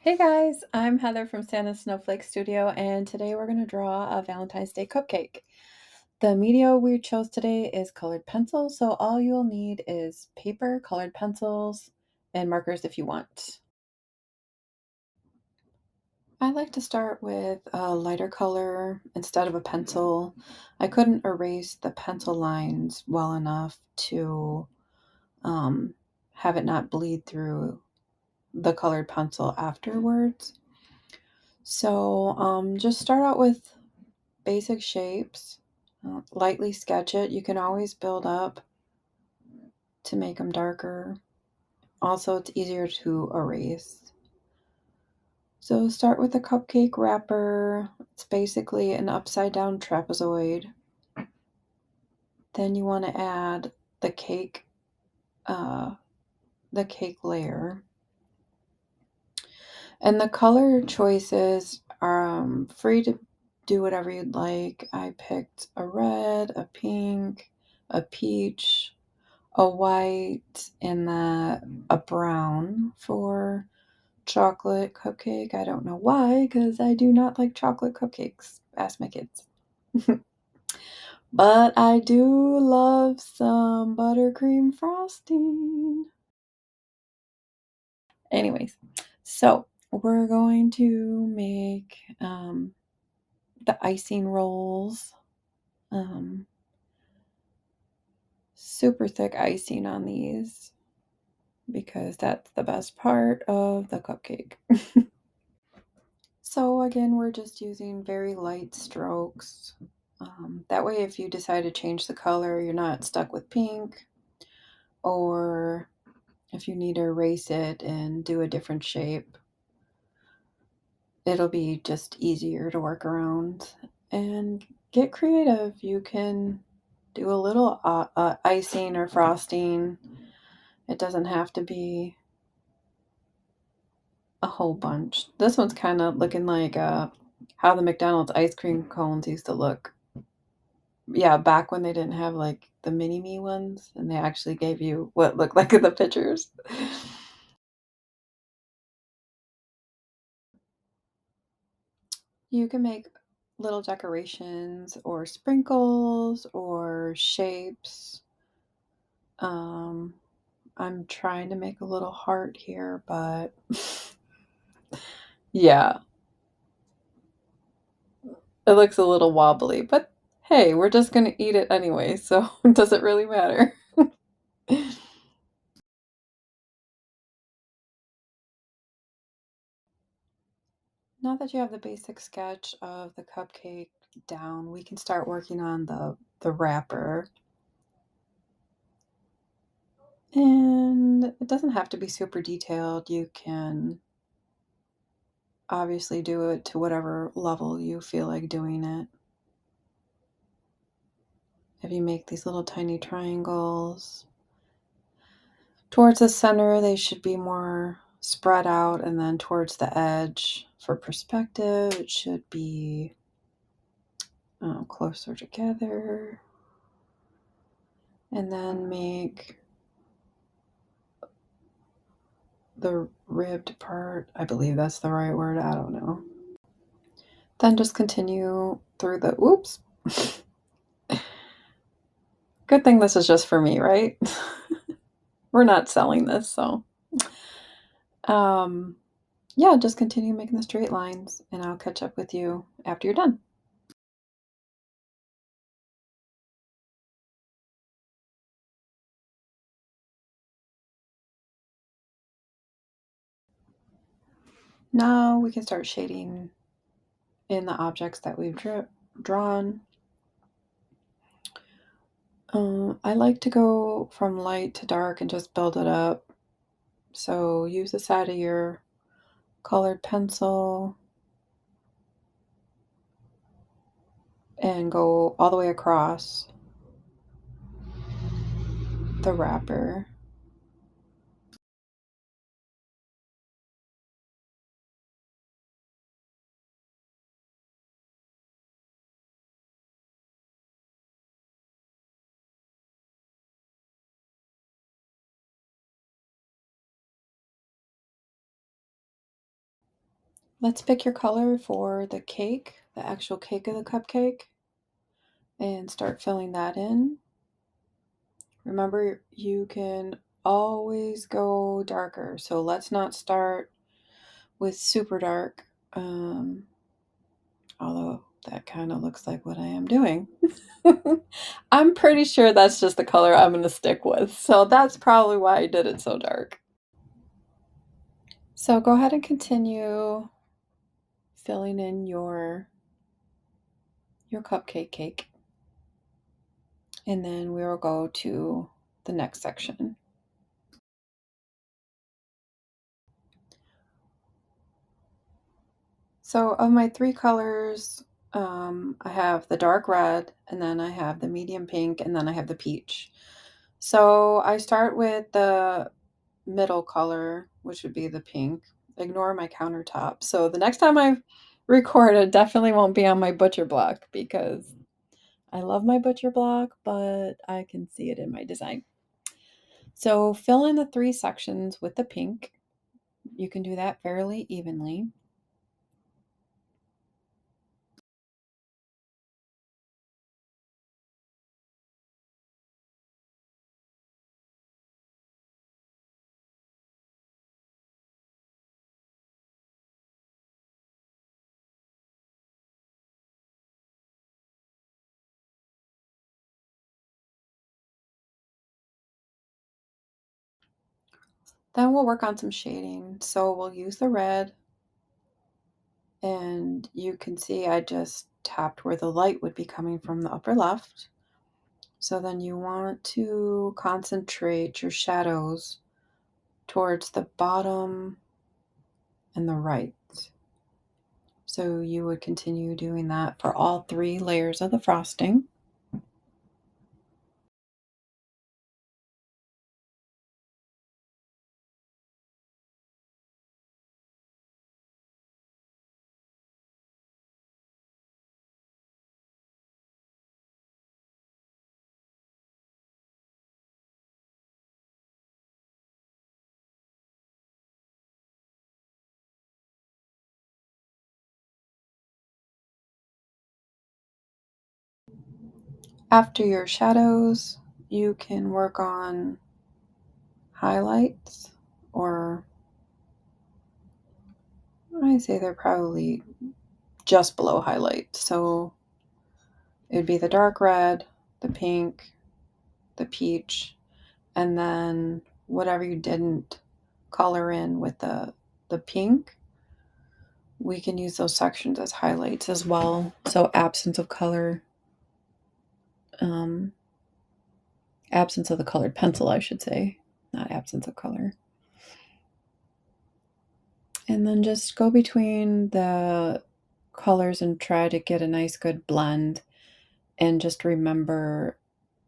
Hey guys, I'm Heather from Santa Snowflake Studio, and today we're going to draw a Valentine's Day cupcake. The media we chose today is colored pencils, so all you'll need is paper, colored pencils, and markers if you want. I like to start with a lighter color instead of a pencil. I couldn't erase the pencil lines well enough to um, have it not bleed through the colored pencil afterwards. So just start out with basic shapes. Lightly sketch it. You can always build up to make them darker. Also, it's easier to erase. So start with the cupcake wrapper. It's basically an upside down trapezoid. Then you want to add the uh, cake layer. And the color choices are free to do whatever you'd like. I picked a red, a pink, a peach, a white, and a brown for chocolate cupcake. I don't know why, because I do not like chocolate cupcakes. Ask my kids. But I do love some buttercream frosting. Anyways, so we're going to make the icing rolls. Um, Super thick icing on these because that's the best part of the cupcake. So again, we're just using very light strokes. That way, if you decide to change the color, you're not stuck with pink, or if you need to erase it and do a different shape, it'll be just easier to work around and get creative. You can do a little icing or frosting. It doesn't have to be a whole bunch. This one's kind of looking like how the McDonald's ice cream cones used to look. Yeah, back when they didn't have like the mini me ones and they actually gave you what looked like in the pictures. You can make little decorations or sprinkles or shapes. Um, I'm trying to make a little heart here, but yeah, it looks a little wobbly, but hey, we're just going to eat it anyway, so it doesn't really matter. Now that you have the basic sketch of the cupcake down, we can start working on the wrapper. And it doesn't have to be super detailed. You can obviously do it to whatever level you feel like doing it. If you make these little tiny triangles towards the center, they should be more spread out, and then towards the edge for perspective, it should be closer together. And then make the ribbed part. I believe that's the right word. I don't know. Then just continue through the, oops. Good thing this is just for me, right? We're not selling this, so. Um, yeah, just continue making the straight lines and I'll catch up with you after you're done. Now we can start shading in the objects that we've drawn. I like to go from light to dark and just build it up. So use the side of your colored pencil and go all the way across the wrapper. Let's pick your color for the cake, the actual cake of the cupcake, and start filling that in. Remember, you can always go darker. So let's not start with super dark, although that kind of looks like what I am doing. I'm pretty sure that's just the color I'm going to stick with. So that's probably why I did it so dark. So go ahead and continue filling in your cupcake cake. And then we will go to the next section. So of my three colors, I have the dark red, and then I have the medium pink, and then I have the peach. So I start with the middle color, which would be the pink. Ignore my countertop. So the next time I record, it definitely won't be on my butcher block because I love my butcher block, but I can see it in my design. So fill in the three sections with the pink. You can do that fairly evenly. Then we'll work on some shading. So we'll use the red, and you can see I just tapped where the light would be coming from the upper left. So then you want to concentrate your shadows towards the bottom and the right. So you would continue doing that for all three layers of the frosting. After your shadows, you can work on highlights, or I say they're probably just below highlight. So it would be the dark red, the pink, the peach, and then whatever you didn't color in with the pink, we can use those sections as highlights as well. So absence of color, um, absence of the colored pencil, I should say, not absence of color. And then just go between the colors and try to get a nice good blend. And just remember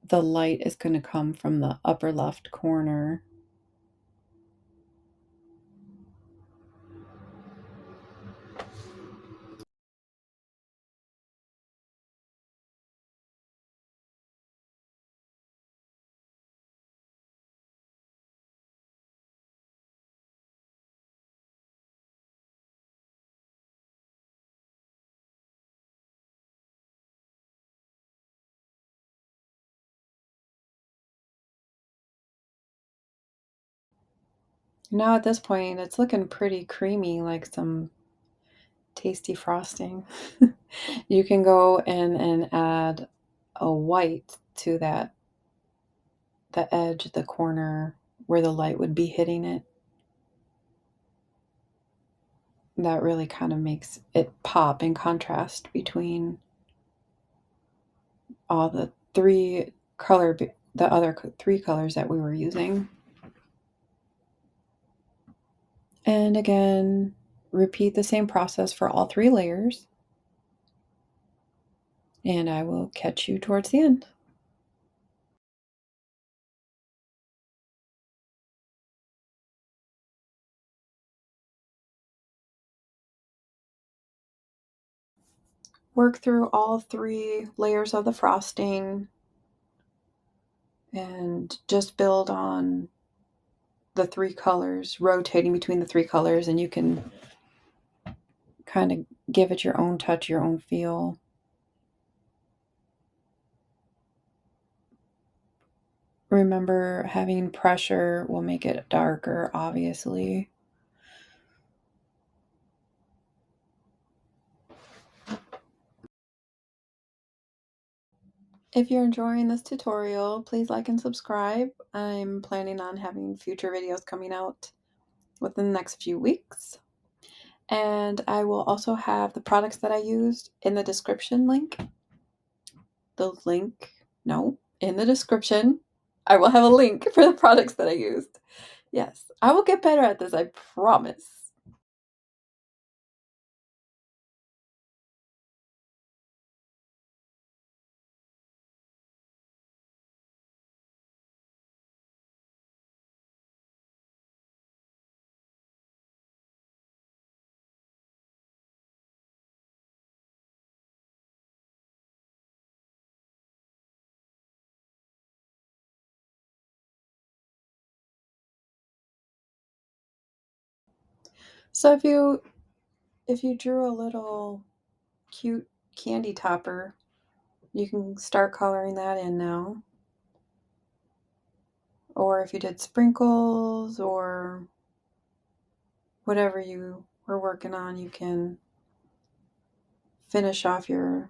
the light is going to come from the upper left corner. Now at this point, it's looking pretty creamy, like some tasty frosting. You can go in and add a white to that, the edge, the corner where the light would be hitting it. That really kind of makes it pop in contrast between all the the other three colors that we were using. And again, repeat the same process for all three layers. And I will catch you towards the end. Work through all three layers of the frosting and just build on the three colors, rotating between the three colors, and you can kind of give it your own touch, your own feel. Remember, having pressure will make it darker, obviously. If you're enjoying this tutorial, please like and subscribe. I'm planning on having future videos coming out within the next few weeks. And I will also have the products that I used in the description link. In the description, I will have a link for the products that I used. Yes, I will get better at this, I promise. So if you drew a little cute candy topper, you can start coloring that in now. Or if you did sprinkles or whatever you were working on, you can finish off your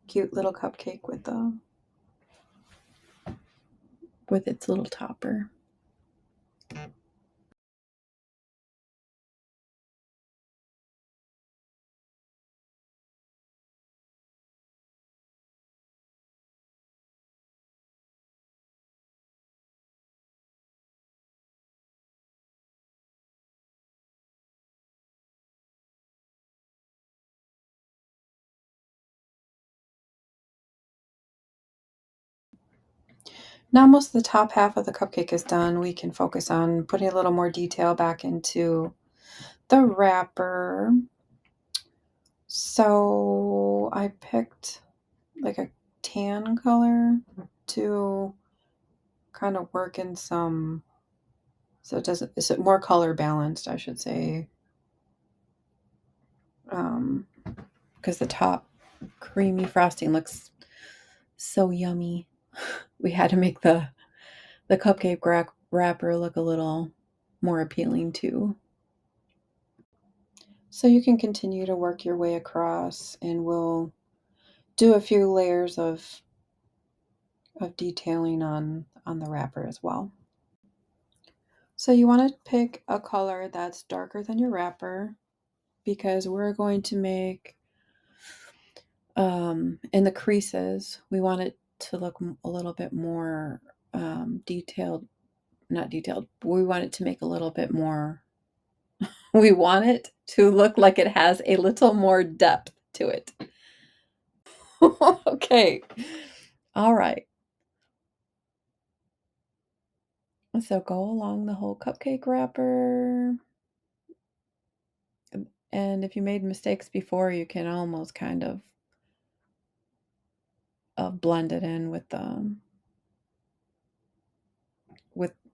cute little cupcake with its little topper. Now most of the top half of the cupcake is done. We can focus on putting a little more detail back into the wrapper. So I picked like a tan color to kind of work in some, so it doesn't, it's more color balanced, I should say. Because the top creamy frosting looks so yummy. We had to make the cupcake wrapper look a little more appealing too. So you can continue to work your way across, and we'll do a few layers of detailing on the wrapper as well. So you want to pick a color that's darker than your wrapper, because we're going to make in the creases, we want it to look a little bit more detailed, not detailed, but we want it to make a little bit more, we want it to look like it has a little more depth to it. Okay. All right. So go along the whole cupcake wrapper. And if you made mistakes before, you can almost kind of blend it in with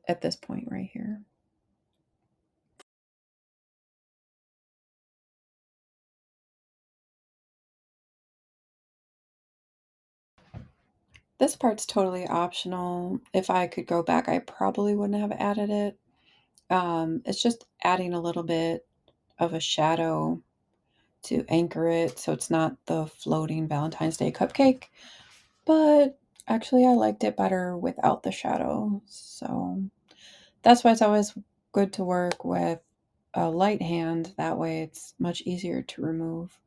at this point right here. This part's totally optional. If I could go back, I probably wouldn't have added it. It's just adding a little bit of a shadow to anchor it so it's not the floating Valentine's Day cupcake. But actually, I liked it better without the shadow. So that's why it's always good to work with a light hand. That way it's much easier to remove.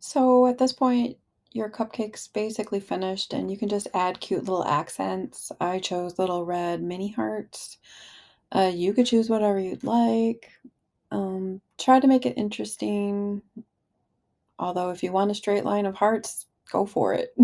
So at this point, your cupcake's basically finished, and you can just add cute little accents. I chose little red mini hearts. You could choose whatever you'd like. Try to make it interesting. Although, if you want a straight line of hearts, go for it.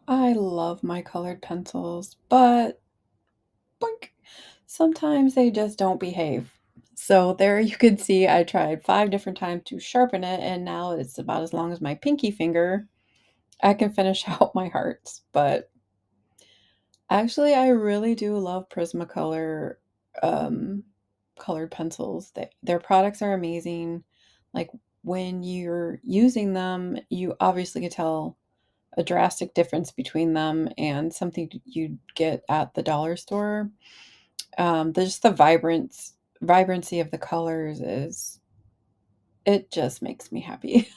I love my colored pencils, but boink, sometimes they just don't behave. So there you can see I tried 5 different times to sharpen it, and now it's about as long as my pinky finger. I can finish out my hearts, but actually I really do love Prismacolor um, colored pencils. Their products are amazing. Like when you're using them, you obviously can tell a drastic difference between them and something you'd get at the dollar store. Just the vibrancy of the colors is it just makes me happy.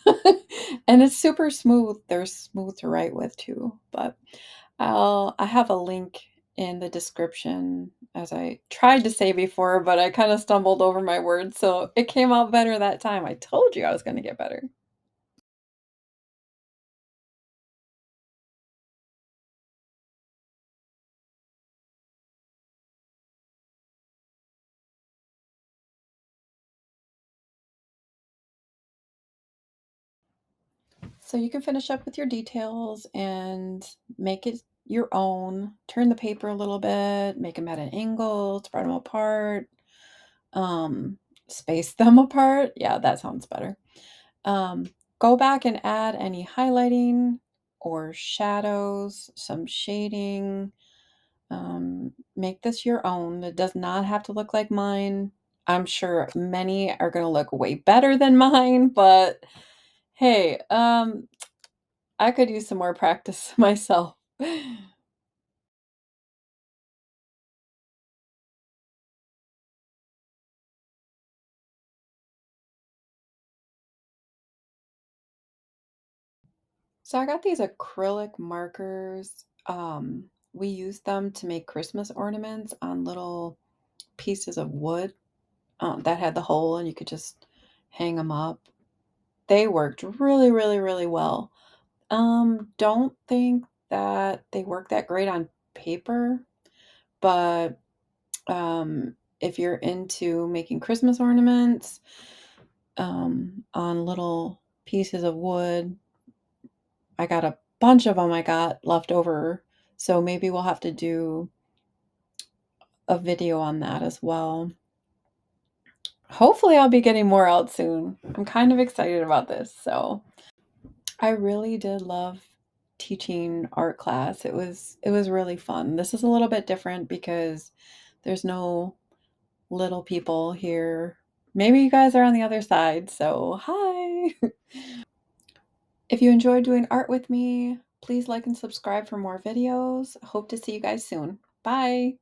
And it's super smooth. They're smooth to write with too. But I have a link in the description as I tried to say before, but I kind of stumbled over my words, so it came out better that time. I told you I was going to get better. So you can finish up with your details and make it your own. Turn the paper a little bit, make them at an angle, spread them apart, um, space them apart. Yeah, that sounds better. Um, Go back and add any highlighting or shadows, some shading. Make this your own. It does not have to look like mine. I'm sure many are going to look way better than mine, but hey, I could use some more practice myself. So I got these acrylic markers. We use them to make Christmas ornaments on little pieces of wood that had the hole, and you could just hang them up. They worked really, really, really well. Don't think that they work that great on paper, but if you're into making Christmas ornaments on little pieces of wood, I got a bunch of them I got left over, so maybe we'll have to do a video on that as well. Hopefully, I'll be getting more out soon. I'm kind of excited about this. So, I really did love teaching art class. It was really fun. This is a little bit different because there's no little people here. Maybe you guys are on the other side. So, hi. If you enjoyed doing art with me, please like and subscribe for more videos. Hope to see you guys soon. Bye.